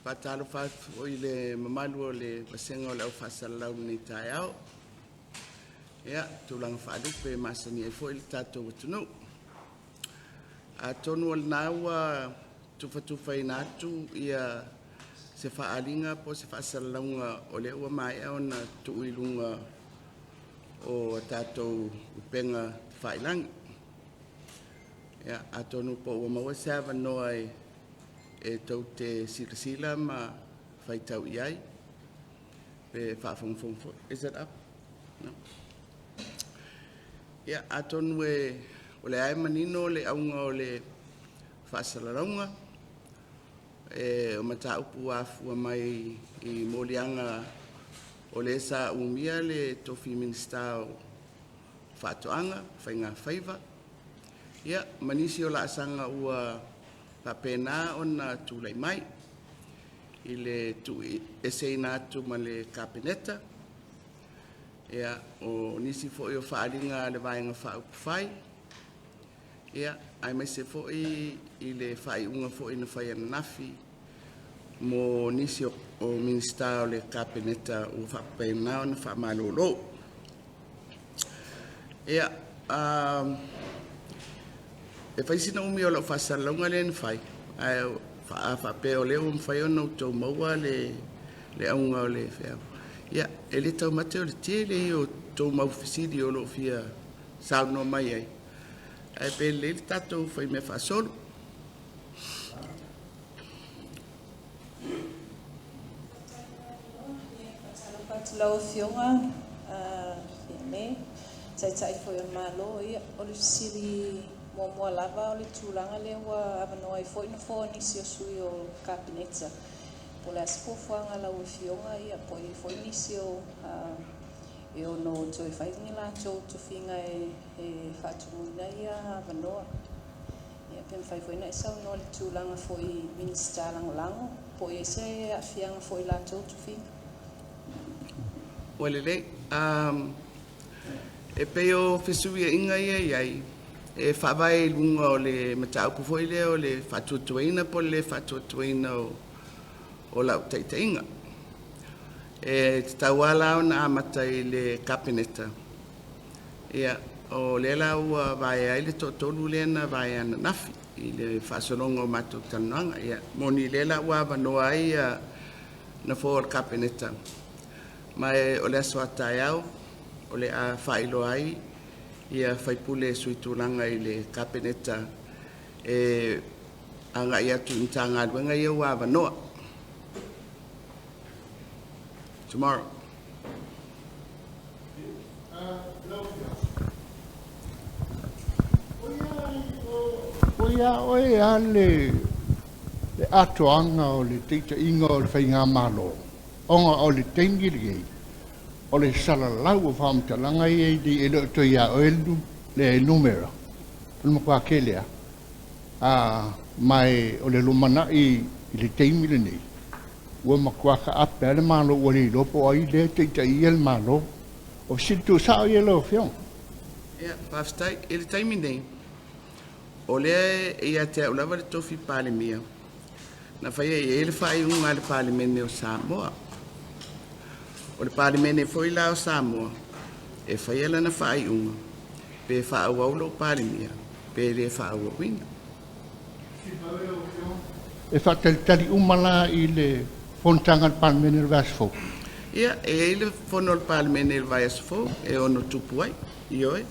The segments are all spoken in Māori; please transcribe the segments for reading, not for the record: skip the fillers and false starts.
Patalo fat o le mamalu o le pasenga o le au fasalau ni tai au. Ia, tulang whaalupe masani e fo i tatou watunu. A tonu o naua tufa i natu ia se whaalinga po se whaasalaunga o le ua mai e ona tuuilunga o tatou upenga whailangi. Ia, a tonu po ua maua seava noa e tau te sila ma whaitau iai. Pe whaafongfongfo. Is it up? No. Ia, a tonu o le ae manino le aunga o le whaasalaunga. O mataupu afua mai I molianga o le sa umia le tofi minista o whaatoanga, whainga whaiva. Ia, manisi o la asanga ua papena o na tūlai mai. I le tu esei nātu ma le kabineta. Ia, o nisi fo I o whaalinga le vaenga whaupu whai. Ia, ai mai se fo I le whai unga fo I na whai nafi. Mo nisi o minista o le kabineta o whapena o na whamalolo. Ia, e whaisina umi o la whasalonga le na whai. Ai whape o leo mwhai o na utau maua le aunga o le whea. Ia, e le tau mate o le tie le o tau mau whisiri o lo fia sauno mai ai. Ai pe le tatou whai me whasolo. Lau fionga, Fiame, tai foi o malo ia o le siri mo lava o le tūlanga le wa avanoa I foi no fo nisi o sui o kabineta. Po le aspofuanga lau fionga ia po I foi nisi o e o no toi whaingi la tō tuwhinga e whaatumuina ia avanoa. Ia pen foi na isau no le tūlanga foi minista langolango, po I se a fianga foi la tō tuwhinga. Walele, e peo fesui inga iai, e whawai lunga o le mataupu foi le o le whatuatuaina po le whatuatuaina o lau taitainga. E tawala o na amata I le kabineta. Ia, o le lau vai ai le totolu le na vai ana nafi, I le whasoronga o matuk tanuanga. Ia, moni le lau avanoa ai na fo o kabineta. Mai o le asoatai au, o le a whailo ai, ia whaipule suitulanga I le kabineta e anga ia tu intanga luenga ia wawa noa. Tomorrow. Oia oe ale le atoanga o le teita inga o le whainga malo. Onga o le tengiri o le salalau o whamtalanga I di elo to ia o elu le numera. Luma kwa kelea. Mai o le lumana I le teimile nei. Ua makua ka ape ale malo o le lopo ai le teita I el malo. O situ sao I elo fiong. Ia, pafstai, ele taimi nei. O le ia te ulava le tofi pale mia. Na whaia ele whai unga le pale mene o Samoa. O le palimene foi lá o Samoa, e whai ala na whai unga, pe whaawaulo palimia, pe le whaawawina. E whateltari umala I le fontanga palimene vasfo. Ia, e ele fono le palimene il vasfo, e ono tupu ai, ioe.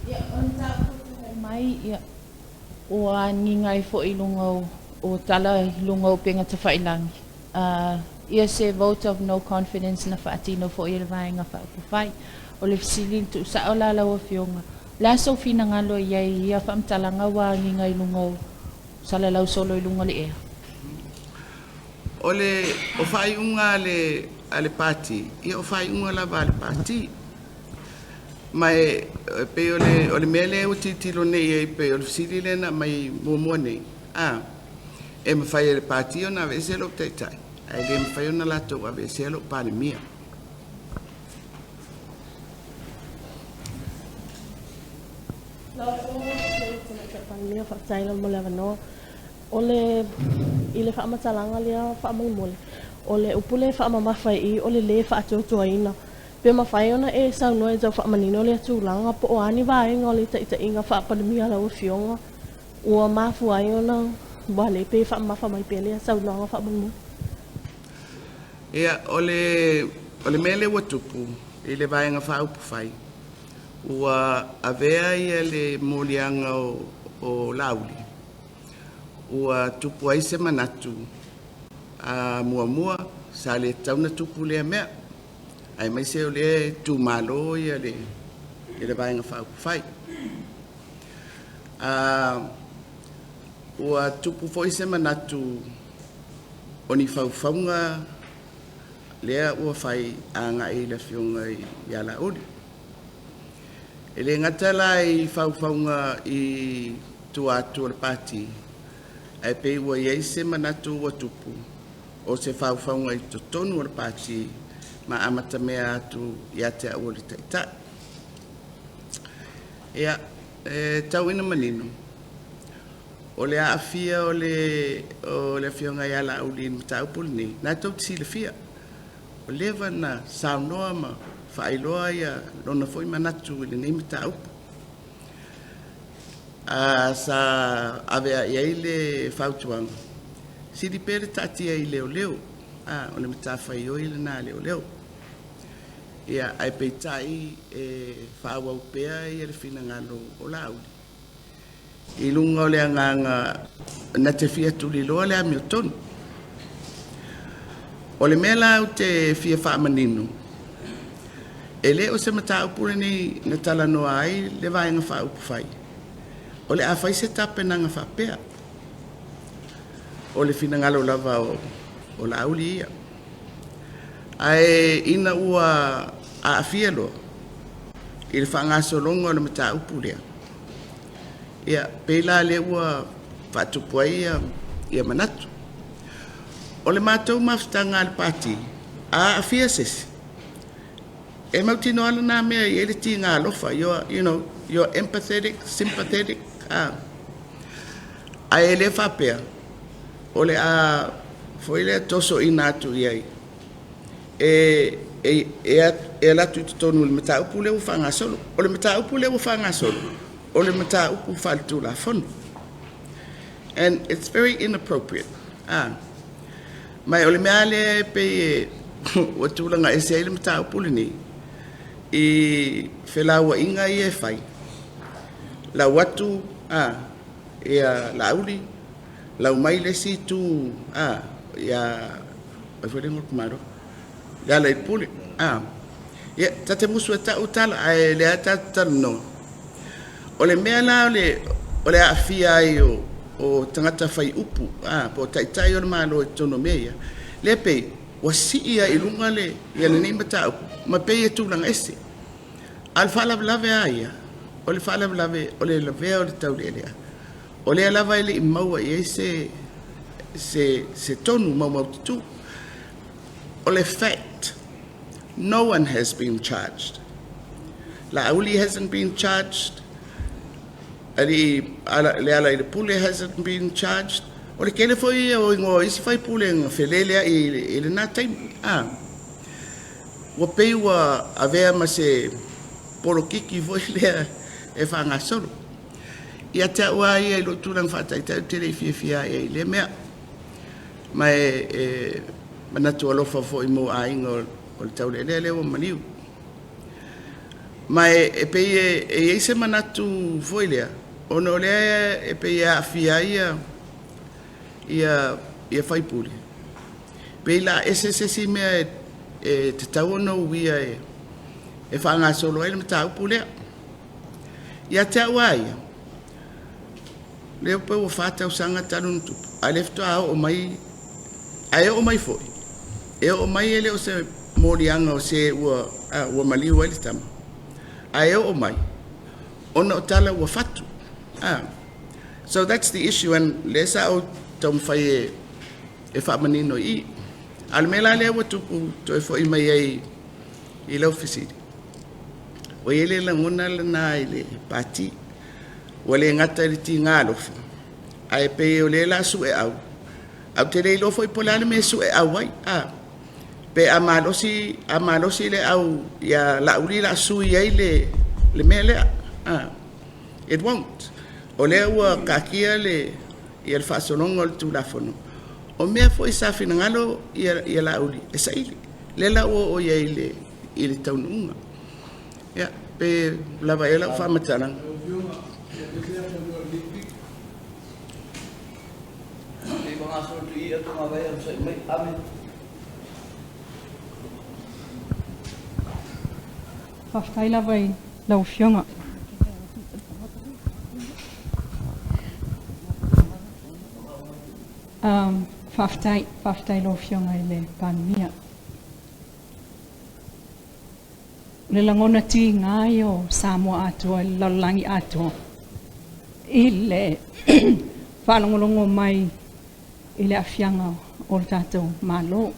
Ia, on tāpū mai, ia, o a ningai fo I lungau, o tala lunga o penga te whailangi. Ia se vote of no confidence na whaatino fo I le vaenga whaupu whai. O le fisili tu sa o la lau a fionga. La so fina ngalo iai ia whamtalanga wa nginga I lunga o sala lau solo I lunga le ea. O whai unga ale pati, ia o whai unga la va ale pati. Mai pe o le mele o titilo nei pe o le fisili le na mai mua nei. E me fai le pati o na vese lo taitai. Ai le me fai o na lato a vese lo pale mia. Lau Pania fa taila mo le no. Ole ile fa matalanga le fa mole. Ole upule fa mama fai ole le fa to ina. Pe ma fai ona e sa no e za fa manino le tulanga po ani va e ngole ta inga fa pa mi ala o fionga. O ma fu ai ona vale pe fa ma fa mai pe le sa no fa mo. Ia ole mele wa tupu ile vai nga fa upu fai. Ua avea ia le molianga o lauli. Ua tupu ai se manatu a mua sa le tauna tupu le mea. Ai mai se o le tu malo ia le vai nga fa upu fai. Ua tupu foi se manatu oni faufaunga lea ua fai anga i le fionga i ala uli. Ele ngatala i faufaunga i tuatu le pati. Ai pe ua iei se manatu ua tupu. O se faufaunga i totonu le pati ma amata mea atu i ate a uli taitai. Ia, tau ina manino. O le aafia o le fionga i ala uli in mataupuli ni. Nā tau tisi le fia. O lewa na saunoa ma whaailoa ia lona foi manatu i le nei mataupu. Sa avea iai le whautuanga. Siri pere tatia i leo leo. O le matawhai o i le nā leo leo. Ia ai peitai whaawau pea i le fina ngalo o lauli. I lunga o le anganga na te fia tuli loa le ami o tonu. O le mea lau te fia whaamaninu. E le o se mataupure ni na tala noa ai le vaenga whaupu fai. O le awhai se tape nanga whapea. O le fina ngalo lava o la auli ia. Ai ina ua a afia loa. I le whaangaso longa o le mataupu lea. Ia peila le ua whaatupu ai ia manatu. O le mātou mawhitanga le pati, a afia sesi. E mauti no ala nā mea i ele ti ngā alofa, you're empathetic, sympathetic. A ele whapea, o le a foile toso i nātu iai. E latu i tonu le mataupu le uwha ngā solo. O le mataupu le uwha ngā solo. O le mataupu whaltu la whonu. And it's very inappropriate. Mai o le mea le pe o tūlanga e se ele mataupu le ni. I whelaua inga i e whai. La watu, ia lauli, lau mai le si tu, ia, ai whare ngor kumaro, ia lai pule, ia, tate musu e ta utala, ai le ata tano. O le mea la o le afia ai o tangata whai upu, po taitai o le malo e tono mea, le pei, wa si ia ilunga le, ia le nei matau, ma pei e tūlanga ese. Al whalawlawe aia, o le whalawlawe, o le lawea o le taulelea. O le alawa ele I maua I se tonu mau titu. O le fact, no one has been charged. La auli hasn't been charged. Le ala I pule hasn't been charged. O le kele foi o ingo isi fai pule nga whelelea I le nā taimi. Wa pei wa avea ma se porokiki foi lea e whanga solo. Ia te aua ia I lo tūrang whātai tau tere I fia ia I le mea. Ma manatu alofa fo I mo a ingo o le tau le lea o maniu. Ma pei e eise manatu foi lea. Ono lea e pei a fia ia whai pūri. Pei la SSC mea te tau ono uia e whanga solo ele mta upu lea. Ia te aua ia. Leo pe o whātau sanga tarun tupu. A lefto a o mai, a o mai foi. E o mai ele o se morianga o se ua maliu ele tama. A o mai. Ona o tala ua whatu. So that's the issue, and lesa o tau mwhai e whamanino I. Almela lea wa tupu to e fo I mai I lau fisiri. O ele la ngona le nā I le pati. o le ngata le ti ngalofa ai pe o le la su e au te le lo foi polana me su e au ai pe amalosi le au ya la uli la su ye le mele it won't o le wa kakia le ia le fasolongo le tulafono o mea foi sa fina ngalo ia la uli e saili le la o ia ile taununga ya pe la va ela fa matana Whaftaila vai lau whionga. Whaftai lau whionga i le pandemia. Le langona ti ngai o Samoa atua, laulangi atua. I le whalongolongo mai i le awhianga o le tātou malo.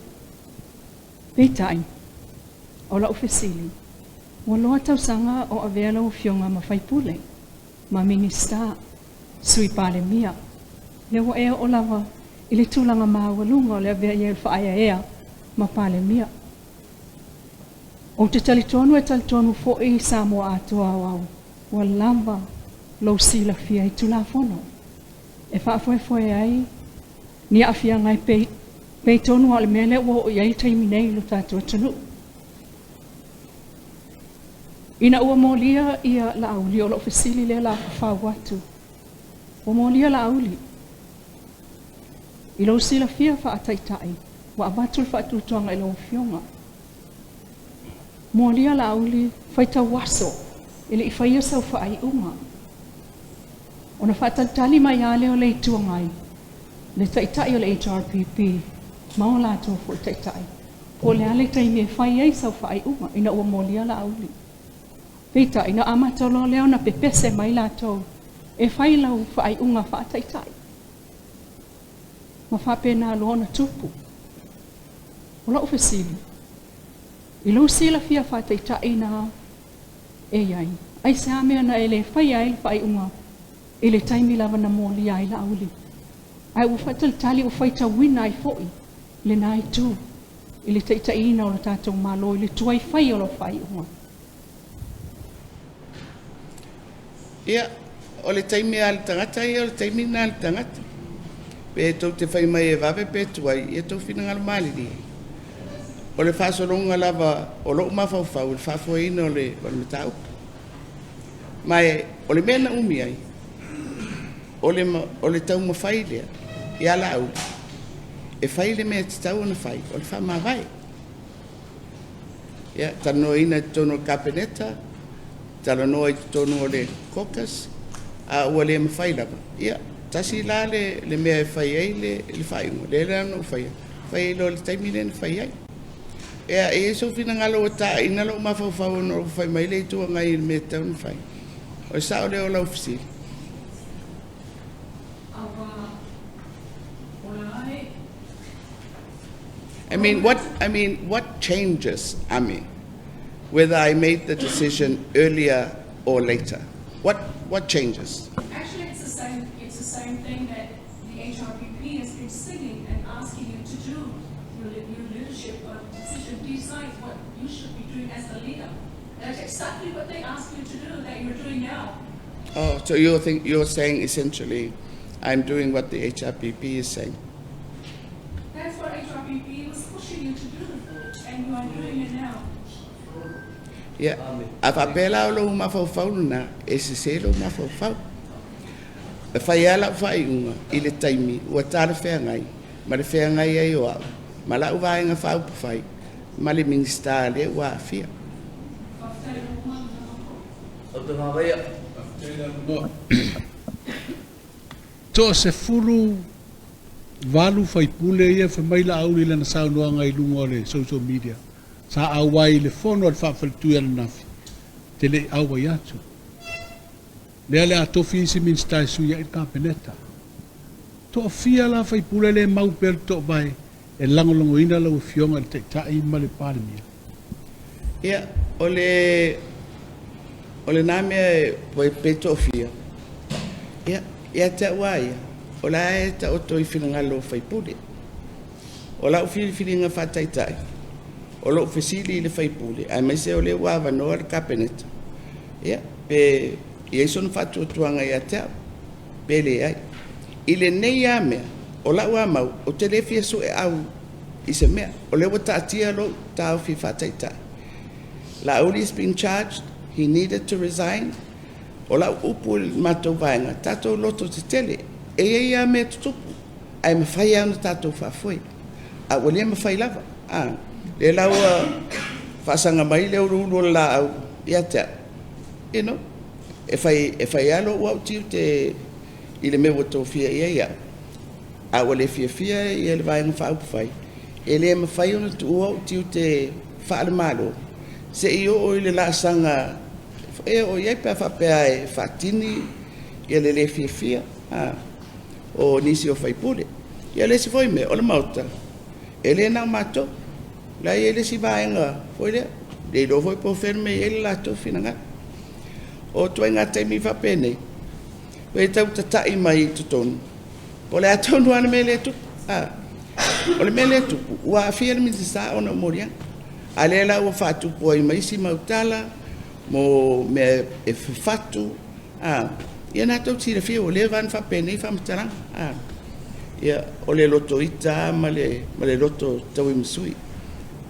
Peitai, o la ofisili. Wa loa tausanga o avea lau whionga ma whaipule, ma minista, sui pale mia. Le wa ea o lava i le tūlanga māwalunga o le avea ia whaaya ea ma pale mia. O te talitonu e talitonu fo i Samoa atua au, wa lava lau sila fia i tulafono. E whaafoe ai, ni awhia ngai pei tonu ale mele o iai taiminei lo tātua tanu. Ina ua molia ia la auli o lo ofisili le la whawatu. O molia la auli. I lo sila fia whaataitai, wa abatul whaatutuanga i lo whionga. Molia la auli whaita waso, ili i whaia sau whaai unga. Ona whaatantali mai ale o le ituangai, le taitai o le HRPP, mao la tō fo taitai. Po le ale taimi e whaia i sau whaai unga, ina ua molia la auli. Peita, ina amatolo leo na pepese mai la tō, e whai lau whaai unga whaataitai. Ma whapena loona tupu. O la ofisili. I lo sila fia whaataitai na e iai. Ai se amea na ele whai ai whaai unga, ele taimi lava na mōli ai la auli. Ai u whaatalitali u whaita wina ai foi, le nai tū. Ile taitai ina o la tātou malo, ile tuai whai o la whai unga. ia o le taimi al tangata ia o le taimi na al tangata pe tau te whai mai e wawe pe tuai ia tau whina ngalo maliri o le whasolonga lava o lo mawhauwhau le whafoina o le matau mai o le mena umi ai o le tau mawhai lea ia la au e whai le mea te tau ana whai o le wha mawai ia tano ina tono kapeneta tala noa i tonu o le kokas, a ua le mawhai lava. Ia, tasi la le mea e whai ai le whai unga, le rano whai ai. Whai ai lo le taimi le whai ai. Ea, e so fina ngalo o ta, ina lo mawhau no whai mai le tua ngai le mea taunu whai. O sa o le o lau fisi. I mean, what changes, Ami? Whether I made the decision earlier or later. What changes? Actually, it's the same thing that the HRPP has been singing and asking you to do. Your leadership decision decides what you should be doing as a leader. That's exactly what they ask you to do that you're doing now. Oh, so you're saying essentially, I'm doing what the HRPP is saying. That's what HRPP was pushing you to do, and you are doing it now. Yeah, a whapela o lo mawhauwhau na, e se lo mawhauwhau. E whai ala whai unga, i le taimi, ua tāra whea ngai, ma le whea ngai ai o au, ma la uwa inga whaupu whai, ma le minista le ua whia. To se furu valu whai pule ia whamaila auli lana saunua ngai lunga o le social media. Sa awai le fono al whawhalitu ala nafi. Te le awai atu. Lea le atofi isi minstai suia i kapeneta. To fia la whai pule le mau per to vai. E langolongo ina lau fionga le teitai ma le parimia. Ia, o le name e pe to fia. Ia te wai. O la e ta o toi whinangalo whaipule. O la o whiwhiringa whataitai. O lo fesili le whaipule. Ai mai se o le wawa noa le kapeneta. Pe ia son whatu tuanga ia te au. Pe le ai. I le nei a mea. O la ua mau. O te le fia su e au. I se mea. O le wata atia lo tau fi whataitai. La Uli is being charged. He needed to resign. O la upu matou vaenga. Tatou loto te tele. E ia me tutupu. Ai me whai au na tatou whafoi. A wale me whai lava. Le lau whasanga mai le uru la au. Ia te. You know. E whai alo uau tiu te i le mewa tō fia ia. A wale fia ia le vaenga whaupu whai. E le me whai ona tu uau tiu te whaale malo. Se i o le la sanga o iai pa whapea e whatini ia le fia o nisi o whaipule ia le si foi me o le mauta e le nau mato la ia le si vaenga foi le lo foi po ferme ia le lato finanga o tua inga taimi whapene e tau tatai mai tutonu o le atonu ana me le tuku o le me le tuku ua fia le mitisa ona moriang a le la ua whatupu ai maisi mautala mo me e fatu ia na tau tira fia o le van fa pene fa mtarang ia o le loto ita ma le loto tau i msui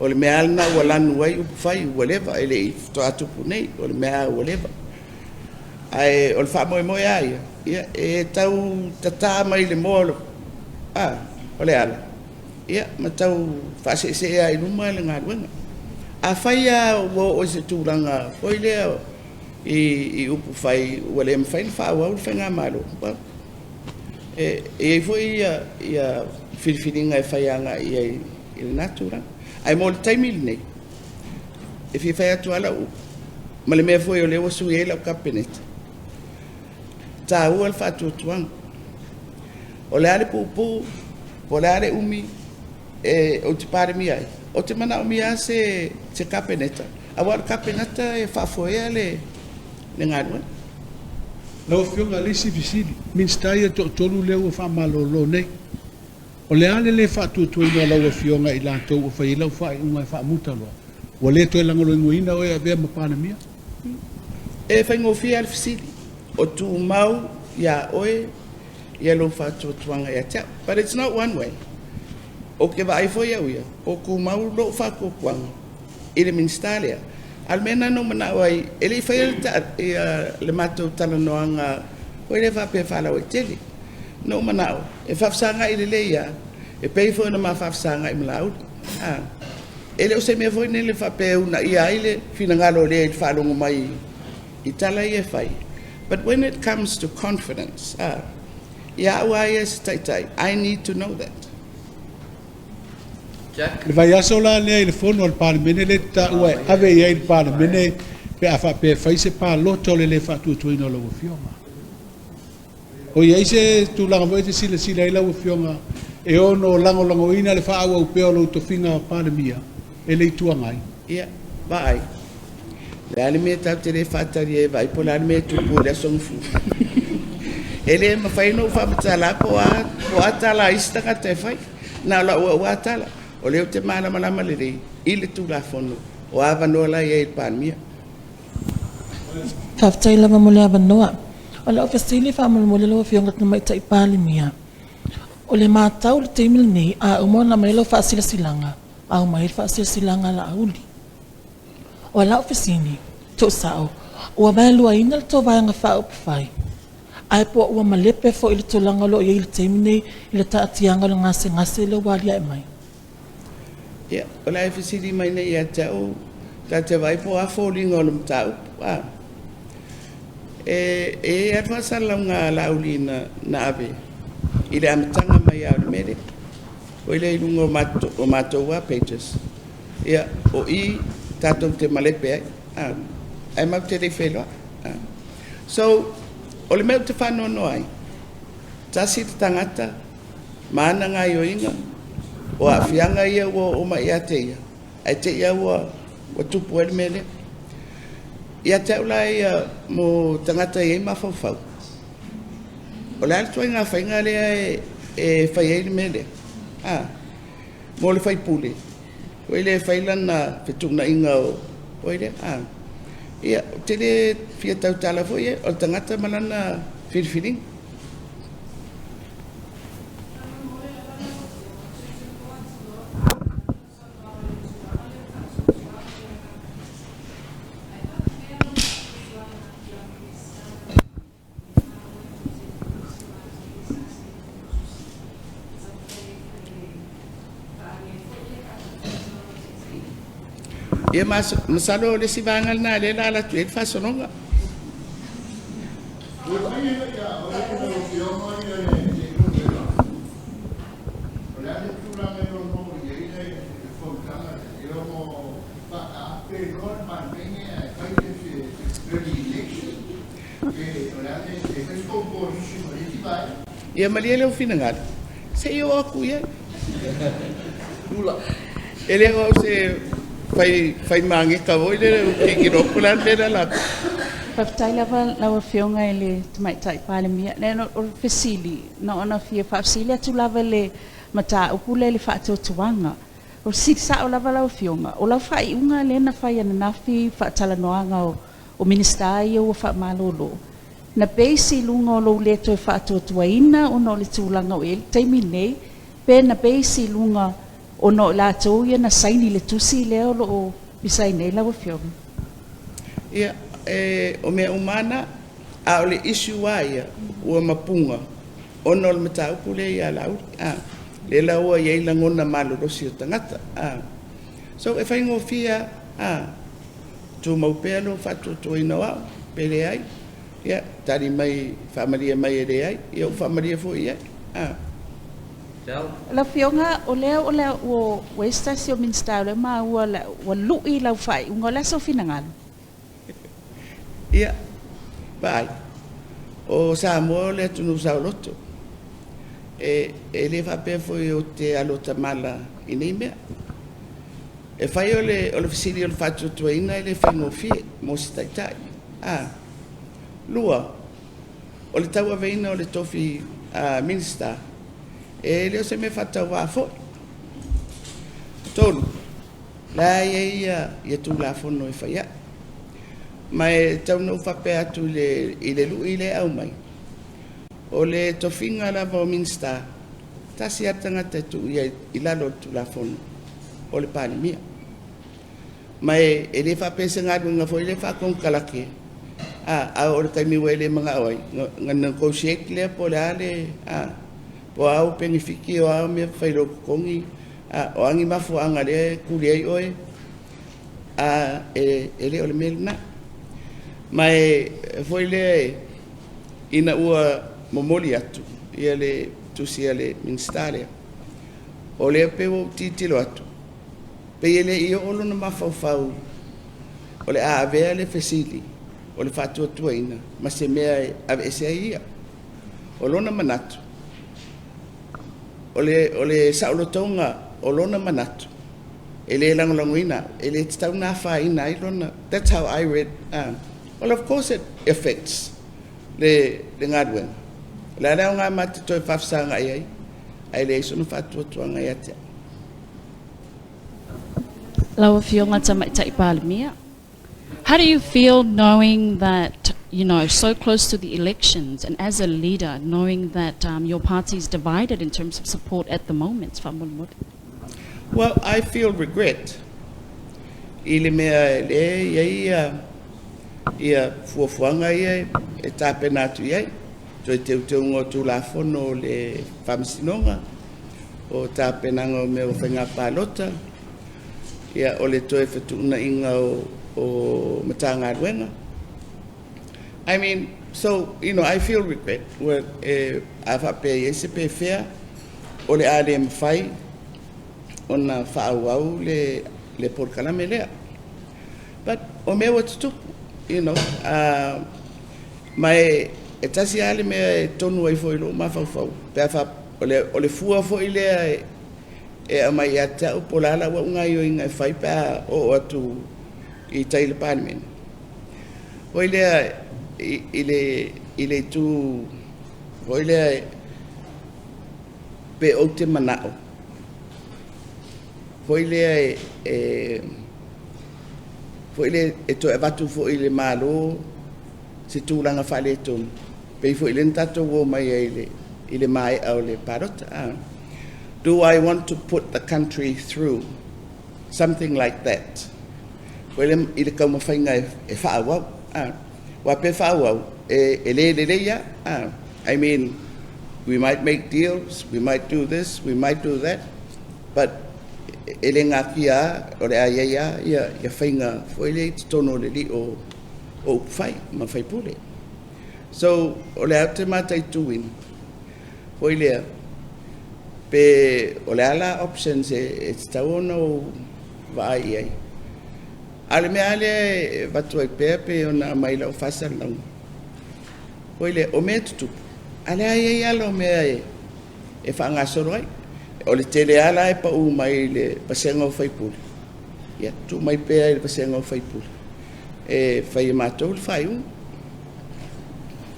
o le mea alna wala nuai upu fai whatever ele i to atupu nei o le mea whatever ai o le wha moe moe ai ia e tau tata mai le molo o le ala ia ma tau fa se ai numa le ngā ruenga a faia o se tūranga foi leo i upu fai wale me fai fa wa fa nga malo e foi ia filfilinga e fai anga i natura ai mo taimi nei e fi fai atu ala u male me foi o le wasu e la kapenet ta u al fatu tuang o le ale pupu o le ale umi o te pare mi ai o te mana o mia se kapeneta. Awa kapeneta e whafoea le ngarua. Lau whionga lisi visili. Minstai e tolu leo wha malolo nei. O le ale le whatu tuina lau whionga i lātou o whai lau whai unga e wha mutaloa. O le toi langolo ingoina o e a vea mapana mia. E whai ngofia al visili. O tu mau ia oe ia lo whatu tuanga ia tea. But it's not one way. O ke vai foi au ia o ku mau lo fa ko kwang ile minstalia almena no mana wai ele fail ta le mato tala noanga o ile va pe fala o tele no mana e fa sanga ile le ia e pe fo na ma fa sanga i mlau ele o se me foi nele fa pe una ia ile fina ngalo le fa lo mai itala ia fai but when it comes to confidence ia wa yes tai I need to know that. Le vai aso la le fono al parlamento le ta ue ave ia il parlamento pe afa pe fai se pa loto le fa tu ino lo fioma o ia se tu la mo te sila ila o fioma e ono lango ina le fa au pe lo to finga pandemia e le tu mai ia vai le alimenta te le fatari e vai po la alimenta tu po le son fu ele ma fai no fa mtala po atala istaka te fai na la o atala o leo te malama le rei i le tulafono o avanola ia i pandemia taftai lava mo le avanoa o le ofesili faamolomole lo fionga tana mai tai pandemia o le matau le teimil nei a umona mai lo faasilasilanga au mai faasilasilanga la auli o la ofesini to sao o vai luaina le tovaenga faupufai ai po ua malepe fo i le tolanga lo i le teimil nei i le taatianga lo ngase le walia e mai. Ia, o la efisiri mai nei ia tau, ta te vai po a fōlinga o le mtau. E atwasala ngā lauli na ave, i le amatanga mai au le mere, o i le ilunga o mātoua pages. Ia, o i tātou te malepe ai, ai mau te rei wheloa. So, o le meu te whanono ai, tasi te tangata, maana ngā ioinga, o a fianga ia o mai ia te ia. Ai te ia o tupu ele mele. Ia te ula ia mo tangata ia mawhauwhau. o le altua ngā whainga lea e whai eile me lea. Mo le whai pule. O le whailana whetuna inga o ile. Ia, te le fia tau tala fo ia, o tangata malana whiriwhiring. Ia masalo le sivangal na le la tu e fasononga. Ia maliele o finangala. Se eu aku ia. Ele o se fai mangi ka voi le ki rokulan le la. Papai lava la fionga ele mai tai pale mia. Le no fesili no ona fia fasili tu lava le mata upule le fa to tuanga. O sisa o lava la fionga. O la fai unga le na fai na nafi fa tala noanga o ministai o fa malolo. Na base lunga lo le to fa to tuaina o no le tulanga o ele taimi nei pe na base lunga o no la to ia na saini le tusi le o bisai nei la fionga. Ia o me umana a o le issue ia o mapunga o no le mata upule ia la le la o ia la ngona malo do si tangata so e fai ngo fia tu mau pelo fa tu ina wa pele ai ia tari mai familia mai ere ai ia familia fo ia la fionga o le o westa si o minstale ma o lu I la fai un gola so finangal ia bai o Samoa le tunu sauloto ele va pe foi o te alota mala inime e fai o le fisili o fatu tuina ele fai no fi mo staitai lua o le taua veina o le tofi minister ele o se me fata wa fo tolu la ia tu la fo no fai mai tau no fa pe atu le ile lu ile au mai o le tofinga la vo minsta Tasi atanga te tu ia ilalo tu la fon o le pani mia mai ele fa pe senga nga fo ile fa kon kalake o le taimi wele mga oi ngana ko shek le po le po au penifiki o au me failo kongi o angi mafu anga le kuliai oi ele o le melna mai foi le ina ua momoli atu ia le tusia le minstalia o le peo titilo atu pe ele io olo na mafau o le avea le fesili o le fatu tuaina ma se mea ave se ia o lona manatu o le saulo tonga o lona manatu ele langolanguina ele tau na fa ina ilona. That's how I read well, of course it affects le ngadwen. La na nga mati to fafsanga ai le so no fatu tuanga ia te. Lawa fionga tama tai palmia. How do you feel knowing that, you know, so close to the elections and as a leader, knowing that your party is divided in terms of support at the moment? Well, I feel regret. Ile mea le ia fuafuanga ia e tape natu ia to te ngo tu la fono le famsinonga o tape nanga me o fenga palota ia o le toe fetuna inga o matanga wenga. I mean, so you know, I feel regret when ava pe SPF fair o le ADM fai ona fa'au le porkala melea. But o me what to, you know, mai e tasi ale me tonu ai foi lo ma fa'u pe fa o le fua foi le e mai ata o polala wa nga yo inga fai pa o atu I taile parliament. O ile tu Hoi le pe o te manao. Hoi le e to e watu fo i le malo se tūlanga whale tonu. Pei fo i le ntato wo mai i le mai au le parota. Do I want to put the country through something like that? Hoi le i le kauma whainga e whaawau. Wa pe whaawau e le ia. I mean, we might make deals, we might do this, we might do that, but ele ngā kia o le ia whainga whaile te tono le li o whai, ma whai pule. So, o le au te mātai tuin, whailea, pe o le ala options e te tauona o vai iai. Ale mea ale watu ai pēr pe o na maila o whasar nau. Whaile, o mea tutupu. Ale ai alo mea e whaangasoro ai. O le tele ala e pa u mai le pasenga o whaipule. Ia, tu mai pēa i le pasenga o whaipule. E whai e mātou le whai un.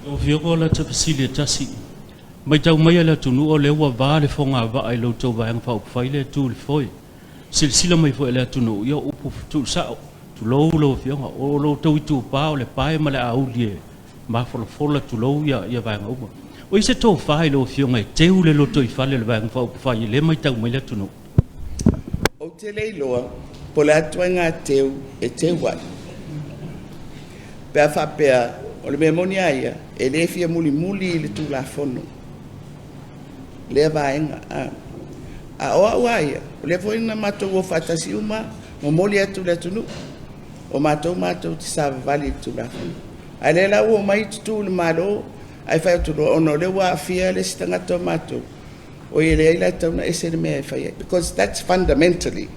O whioko la te pasile Tasi. Mai tau mai ala tunu o le ua vā le whonga wa ai lau tau vāenga whau whaile tu le whoi. Sila mai fo ele tunu ia upu tu sao. Tu lou lo whionga o lo tau i tu pā o le pae ma le au lie. Ma fola tu lou ia vāenga upa. O se tō whai lo whionga e te ule lo toi whale le vāenga whau whai le mai tau mai le tunu. O te leiloa, po le atua ngā teu e te wai. Pea whapea, o le mea moni aia, e le fia muli i le tū la whono. Lea vāenga, a oa uaia, o le fwoi mātou o whatasi uma, mo moli atu le tunu, o mātou te sāwa vali tu la whono. A le la ua mai tutu le mālo, ai whai atu roa, ono le wā fia le sitangata o mātou, o i le aila tauna ese le mea e whai, because that's fundamentally,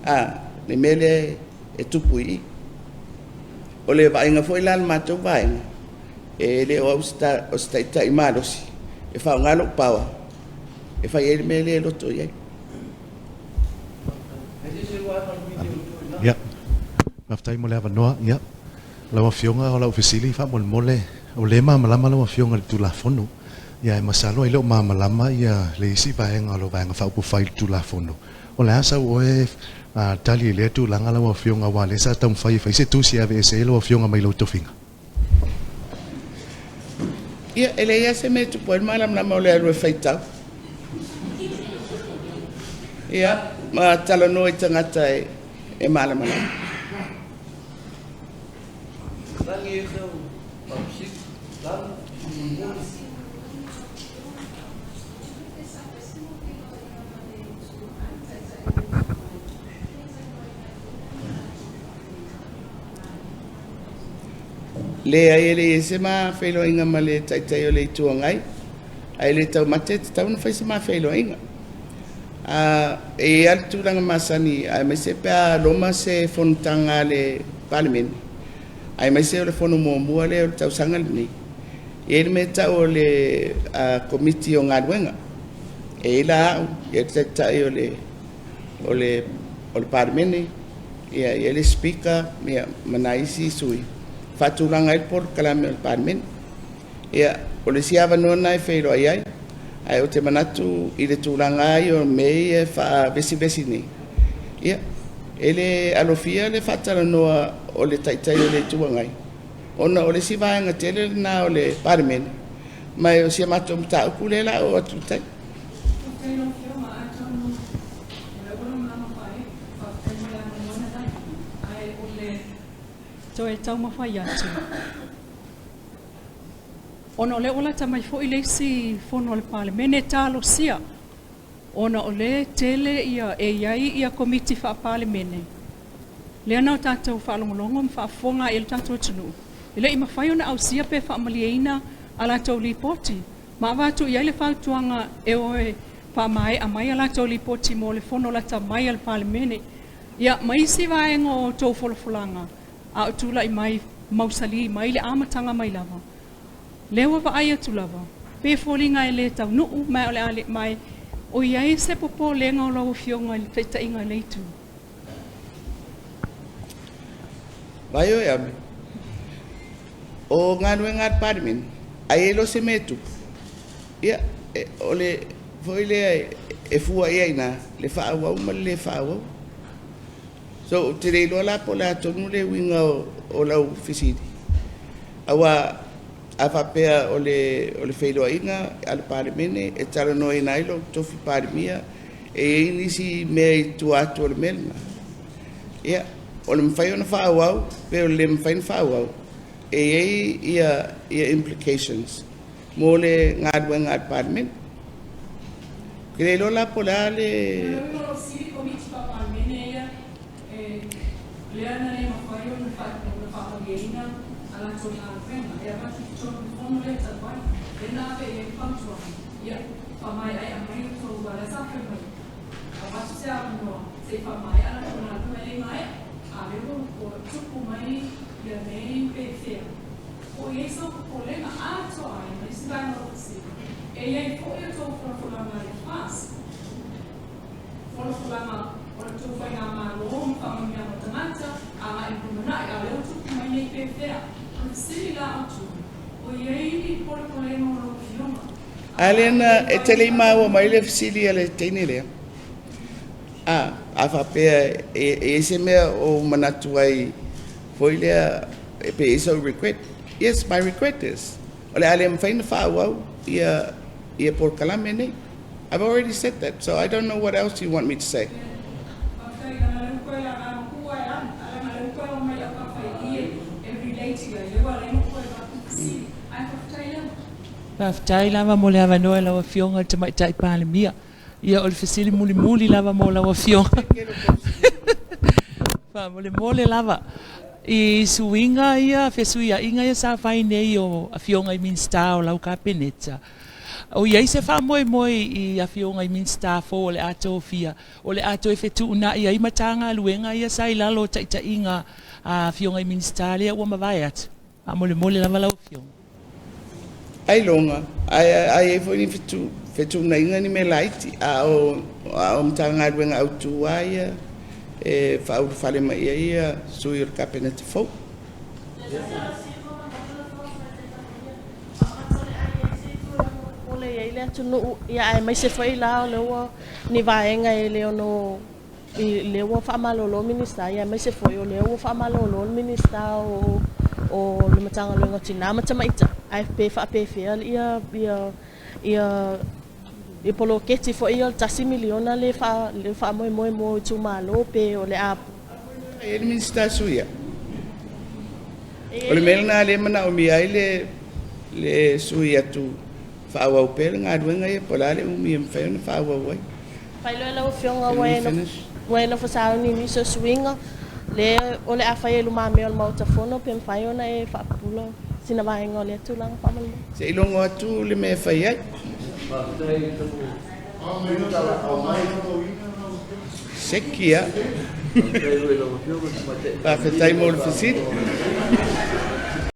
le mele e tupu i. O le vaenga fwoi la mātou vaenga, e le o sta i mālosi, e whao ngalo pawa, e whai e le mele e loto iai. Ja, maftai mo le avanoa, ja. Lawa fionga o la ofisili fa mole o le malama lawa fionga tu la fono. Ya masalo ile o malama ya le isi vaenga lo vaenga fa pu fai tu la fono. O le asa o e tali le tu langa lawa fionga wa le sa tam fai se tu si ave se lo fionga mai lo to finga. Ia ele ia se me tu por malam na mo le ro feita. Ia ma talo no itangata e malama. Le ai se ma felo inga ma le tai o le tuangai. Ai le tau mate tau no fai se ma felo inga. E al turanga masani ai me se pa loma se fontanga le parliament. Ai mai se o le fono mo le o tau sanga ni. E me tau o le committee o ngaduenga. E la e tai o le parliament. E le speaker me manaisi sui. Faturanga il por kalame o parliament. E o le siava nona e feiro ai. Ai o te manatu i le tūranga ai o mei e wha vesi ni. Ia, ele alofia le whatara noa o le taitai o le tuangai. Ona o le sivaenga tele na o le parliament. Mai o sia mato mta uku le la o atu tai. So e tau mawhai atu. Ona o le ola tamai fo i leisi fono le pale. Mene talo sia. Ona o le tele ia e iai ia komiti wha pale mene. Lea nau tātou wha alongolongo mwha fonga e le tātou tunu. Ile i mawhai ona au sia pe wha malieina ala tau li poti. Ma watu iai le whautuanga e oe wha mai a mai ala tau li poti mo le fono la tamai al pale mene. Ia maisi vaenga o tau folafulanga. A utula i mai mausali mai le amatanga mai lava. Lewa wa ai atu lava. Pe folinga e le tau nuu mai o le ale mai. O iai se popo lenga o lau fionga i feita inga leitu. Vai o ame. O ngā nui ngā parliament, ai elo se metu. Ia, ole foi le e fua ia ina le whaawau ma le whaawau. So te rei loa la po la tonu le winga o lau fisiti. Awa a whapea o le whailoa inga ala parimene e tala noa ina ilo tofi parimia e nisi mea i tu atu o le melma. Ia, o le mwhai o na whaawau, pe o le mwhai na whaawau e ia implications. Mo le ngadwa ngad parimene. Kere lo la po la le... Alena e tele mau mai le fisili ale tene le. A whapea e se mea o manatu ai foi le e pe iso regret. Yes, my regret is. Ole ale mwhaina whaawau ia por kalame nei. I've already said that, so I don't know what else you want me to say. Whaftai lava mo le awa noa lawa fionga te mai tai pāle mia. Ia o le whesili muli lava mo lawa fionga. Wha mo le mole lava. I suinga ia, whesuia inga ia sa whai nei o a fionga I minsta o lau ka peneta. O iai se wha moe I a fionga I minsta fo o le ato fia. O le ato e whetu una ia I matanga luenga ia sa I lalo ta inga a fionga I minsta lea ua mawai atu. A mo le mole lava lau fionga. Ai longa, ai e foi fetu na inga ni me laiti a o mtanga ruenga au tuaia e fau fale mai ia sui o kapena te fo. Ole ia ile tunu ia ai mai se foi la o ni vaenga ele no le o fa malolo minista ia mai se foi o le o fa malolo minista o le matanga luenga tina matamaita AFP fa PFL ia polo keti fo ia Tasi miliona le fa mo tu malo pe o le ap e le minista suia o le melna le mana o mi ai le suia tu fa wa pe nga duenga e pola le mi mfe na fa wa wai fa lo fionga bueno fa sa ni so swinga le o le afai lu mame o mautafono pe mfai ona e fa pulo sina vaenga le tulang family se ilongo atu le me fai ai sekia pa fetai mo le fisit